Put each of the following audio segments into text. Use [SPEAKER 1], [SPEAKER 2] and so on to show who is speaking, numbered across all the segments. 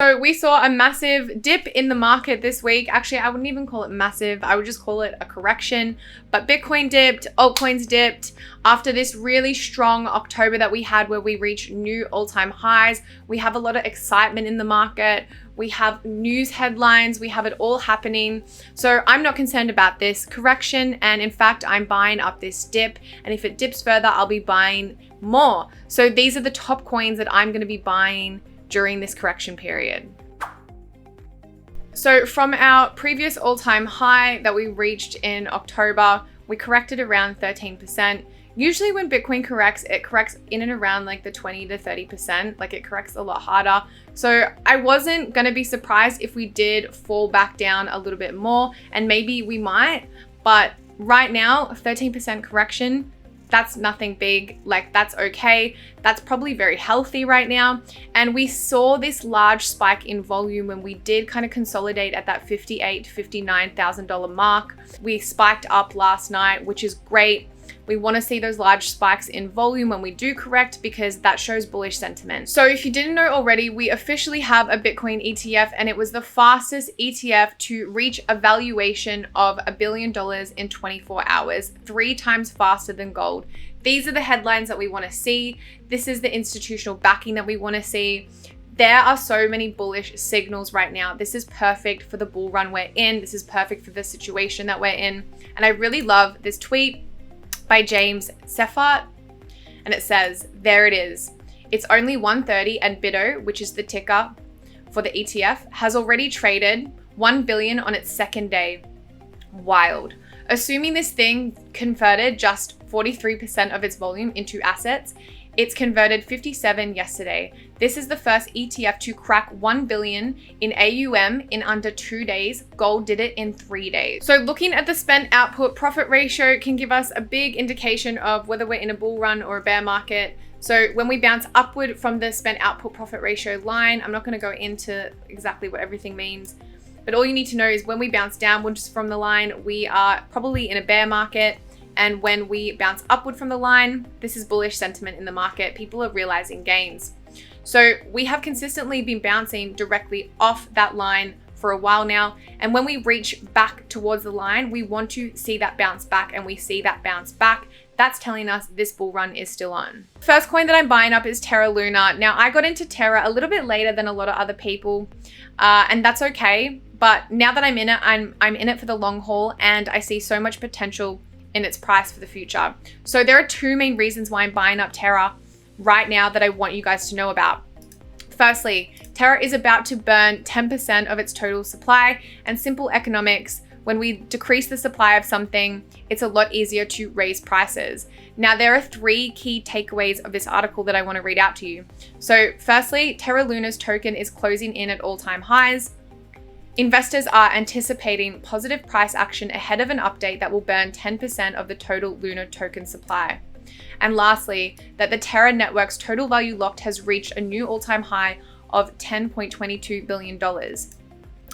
[SPEAKER 1] So we saw a massive dip in the market this week. Actually, I wouldn't even call it massive. I would just call it a correction. But Bitcoin dipped, altcoins dipped after this really strong October that we had where we reached new all-time highs. We have a lot of excitement in the market. We have news headlines. We have it all happening. So I'm not concerned about this correction. And in fact, I'm buying up this dip. And if it dips further, I'll be buying more. So these are the top coins that I'm going to be buying during this correction period. So from our previous all-time high that we reached in October, we corrected around 13%. Usually when Bitcoin corrects, it corrects in and around like the 20 to 30%, like it corrects a lot harder. So I wasn't gonna be surprised if we did fall back down a little bit more, and maybe we might, but right now, 13% correction, that's nothing big, like that's okay. That's probably very healthy right now. And we saw this large spike in volume when we did kind of consolidate at that $58,000 to $59,000 mark. We spiked up last night, which is great. We want to see those large spikes in volume when we do correct because that shows bullish sentiment. So if you didn't know already, we officially have a Bitcoin ETF, and it was the fastest ETF to reach a valuation of $1 billion in 24 hours, 3 times faster than gold. These are the headlines that we want to see. This is the institutional backing that we want to see. There are so many bullish signals right now. This is perfect for the bull run we're in. This is perfect for the situation that we're in. And I really love this tweet by James Seffart, and it says, there it is. It's only 1:30 and BITO, which is the ticker for the ETF, has already traded 1 billion on its second day. Wild. Assuming this thing converted just 43% of its volume into assets, it's converted 57 yesterday. This is the first ETF to crack 1 billion in AUM in under 2 days. Gold did it in 3 days. So looking at the spent output profit ratio can give us a big indication of whether we're in a bull run or a bear market. So when we bounce upward from the spent output profit ratio line, I'm not going to go into exactly what everything means, but all you need to know is when we bounce downwards from the line, we are probably in a bear market. And when we bounce upward from the line, this is bullish sentiment in the market. People are realizing gains. So we have consistently been bouncing directly off that line for a while now. And when we reach back towards the line, we want to see that bounce back, and we see that bounce back. That's telling us this bull run is still on. First coin that I'm buying up is Terra Luna. Now I got into Terra a little bit later than a lot of other people, and that's okay. But now that I'm in it, I'm in it for the long haul, and I see so much potential in its price for the future. So there are 2 main reasons why I'm buying up Terra right now that I want you guys to know about. Firstly, Terra is about to burn 10% of its total supply, and simple economics, when we decrease the supply of something, it's a lot easier to raise prices. Now, there are 3 key takeaways of this article that I want to read out to you. So firstly, Terra Luna's token is closing in at all-time highs. Investors are anticipating positive price action ahead of an update that will burn 10% of the total Luna token supply. And lastly, that the Terra network's total value locked has reached a new all-time high of $10.22 billion.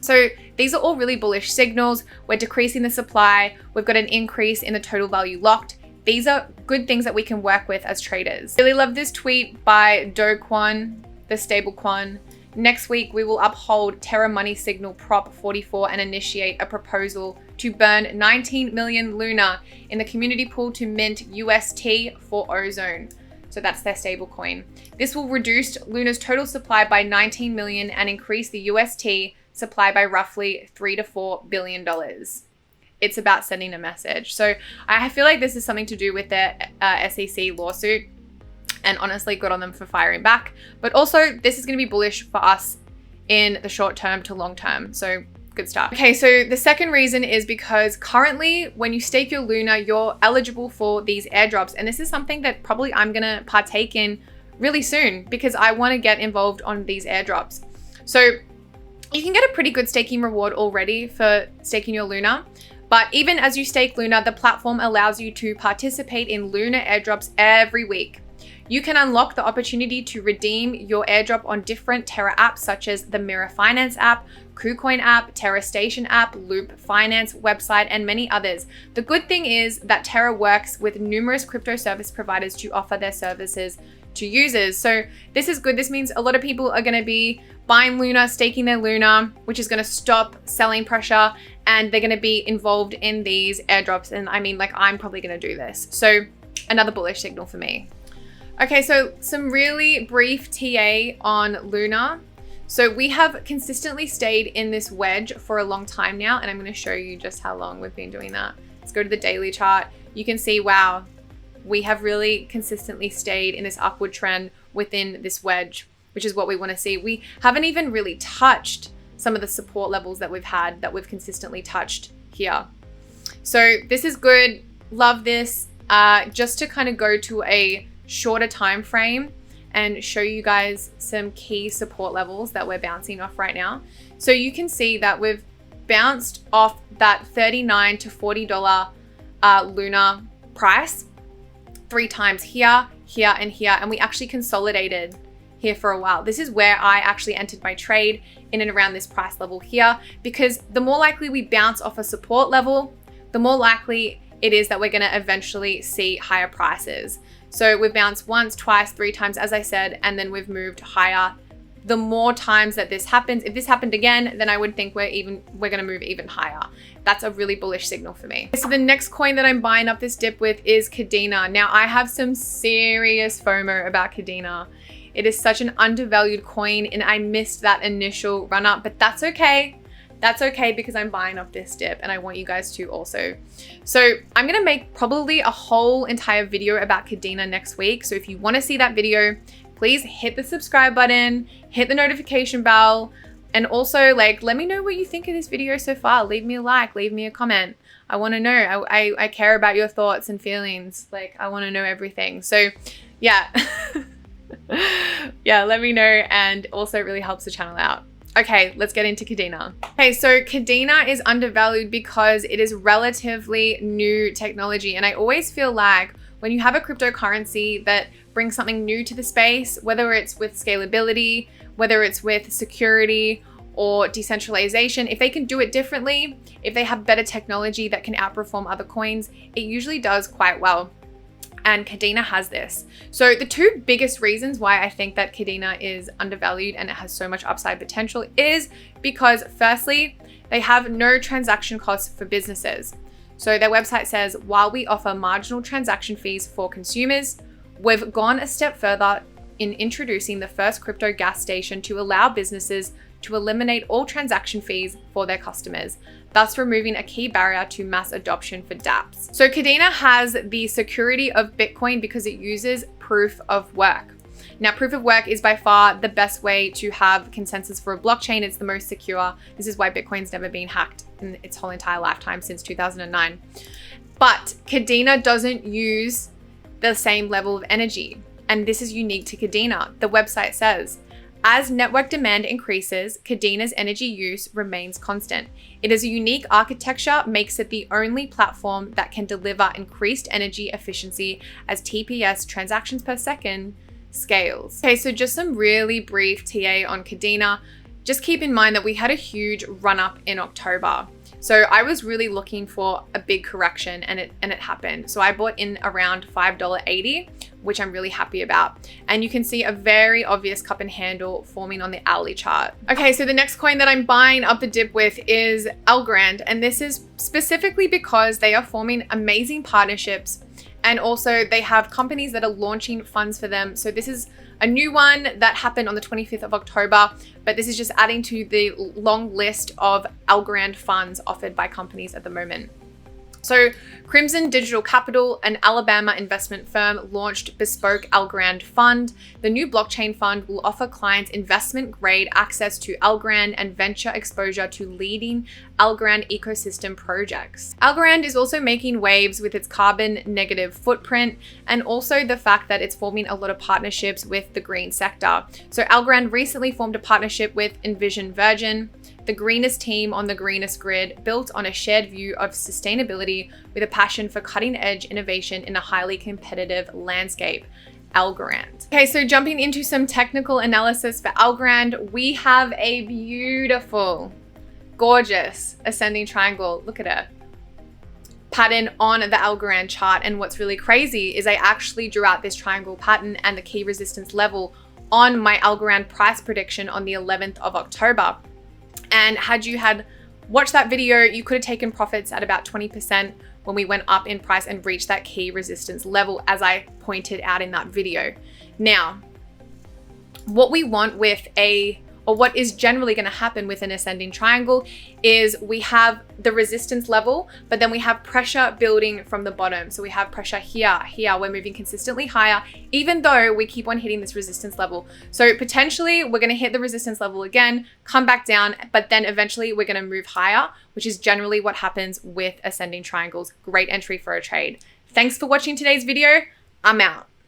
[SPEAKER 1] So these are all really bullish signals. We're decreasing the supply. We've got an increase in the total value locked. These are good things that we can work with as traders. Really love this tweet by Do Kwon, the stable Kwon. Next week, we will uphold Terra Money Signal Prop 44 and initiate a proposal to burn 19 million Luna in the community pool to mint UST for Ozone. So that's their stable coin. This will reduce Luna's total supply by 19 million and increase the UST supply by roughly $3 to $4 billion. It's about sending a message. So I feel like this is something to do with their SEC lawsuit. And honestly, good on them for firing back. But also, this is going to be bullish for us in the short term to long term. So good stuff. Okay, so the second reason is because currently when you stake your Luna, you're eligible for these airdrops. And this is something that probably I'm going to partake in really soon because I want to get involved on these airdrops. So you can get a pretty good staking reward already for staking your Luna. But even as you stake Luna, the platform allows you to participate in Luna airdrops every week. You can unlock the opportunity to redeem your airdrop on different Terra apps such as the Mirror Finance app, KuCoin app, Terra Station app, Loop Finance website, and many others. The good thing is that Terra works with numerous crypto service providers to offer their services to users. So this is good. This means a lot of people are going to be buying Luna, staking their Luna, which is going to stop selling pressure, and they're going to be involved in these airdrops. And I mean, like, I'm probably going to do this. So another bullish signal for me. Okay, so some really brief TA on Luna. So we have consistently stayed in this wedge for a long time now, and I'm going to show you just how long we've been doing that. Let's go to the daily chart. You can see, wow, we have really consistently stayed in this upward trend within this wedge, which is what we want to see. We haven't even really touched some of the support levels that we've had, that we've consistently touched here. So this is good. Love this. Just to kind of go to a shorter time frame and show you guys some key support levels that we're bouncing off right now. So you can see that we've bounced off that $39 to $40 Luna price 3 times here, here, and here, and we actually consolidated here for a while. This is where I actually entered my trade, in and around this price level here, because the more likely we bounce off a support level, the more likely it is that we're going to eventually see higher prices. So we've bounced once, twice, 3 times, as I said, and then we've moved higher. The more times that this happens, if this happened again, then I would think we're going to move even higher. That's a really bullish signal for me. So the next coin that I'm buying up this dip with is Kadena. Now I have some serious FOMO about Kadena. It is such an undervalued coin, and I missed that initial run up, but that's okay. That's okay, because I'm buying up this dip, and I want you guys to also. So I'm going to make probably a whole entire video about Kadena next week. So if you want to see that video, please hit the subscribe button, hit the notification bell, and also, like, let me know what you think of this video so far. Leave me a like, leave me a comment. I want to know. I care about your thoughts and feelings. Like, I want to know everything. So yeah. Yeah, let me know, and also it really helps the channel out. Okay, let's get into Kadena. Okay, so Kadena is undervalued because it is relatively new technology. And I always feel like when you have a cryptocurrency that brings something new to the space, whether it's with scalability, whether it's with security or decentralization, if they can do it differently, if they have better technology that can outperform other coins, it usually does quite well. And Kadena has this. So the 2 biggest reasons why I think that Kadena is undervalued and it has so much upside potential is because, firstly, they have no transaction costs for businesses. So their website says, while we offer marginal transaction fees for consumers, we've gone a step further in introducing the first crypto gas station to allow businesses to eliminate all transaction fees for their customers, thus removing a key barrier to mass adoption for dApps. So Kadena has the security of Bitcoin because it uses proof of work. Now, proof of work is by far the best way to have consensus for a blockchain. It's the most secure. This is why Bitcoin's never been hacked in its whole entire lifetime since 2009. But Kadena doesn't use the same level of energy. And this is unique to Kadena. The website says, as network demand increases, Kadena's energy use remains constant. It is a unique architecture, makes it the only platform that can deliver increased energy efficiency as TPS, transactions per second, scales. Okay, so just some really brief TA on Kadena. Just keep in mind that we had a huge run up in October. So I was really looking for a big correction, and it happened. So I bought in around $5.80, which I'm really happy about. And you can see a very obvious cup and handle forming on the hourly chart. Okay, so the next coin that I'm buying up the dip with is Algo. And this is specifically because they are forming amazing partnerships, and also they have companies that are launching funds for them. So this is a new one that happened on the 25th of October, but this is just adding to the long list of Algo funds offered by companies at the moment. So Crimson Digital Capital, an Alabama investment firm, launched Bespoke Algo Fund. The new blockchain fund will offer clients investment-grade access to Algo and venture exposure to leading Algo ecosystem projects. Algo is also making waves with its carbon negative footprint, and also the fact that it's forming a lot of partnerships with the green sector. So Algo recently formed a partnership with Envision Virgin, the greenest team on the greenest grid, built on a shared view of sustainability with a passion for cutting-edge innovation in a highly competitive landscape. Algo. Okay, so jumping into some technical analysis for Algo, we have a beautiful, gorgeous ascending triangle. Look at it. pattern on the Algorand chart. And what's really crazy is I actually drew out this triangle pattern and the key resistance level on my Algorand price prediction on the 11th of October. And had you watched that video, you could have taken profits at about 20% when we went up in price and reached that key resistance level, as I pointed out in that video. Now, what we want with what is generally going to happen with an ascending triangle is we have the resistance level, but then we have pressure building from the bottom. So we have pressure here, we're moving consistently higher, even though we keep on hitting this resistance level. So potentially we're going to hit the resistance level again, come back down, but then eventually we're going to move higher, which is generally what happens with ascending triangles. Great entry for a trade. Thanks for watching today's video. I'm out.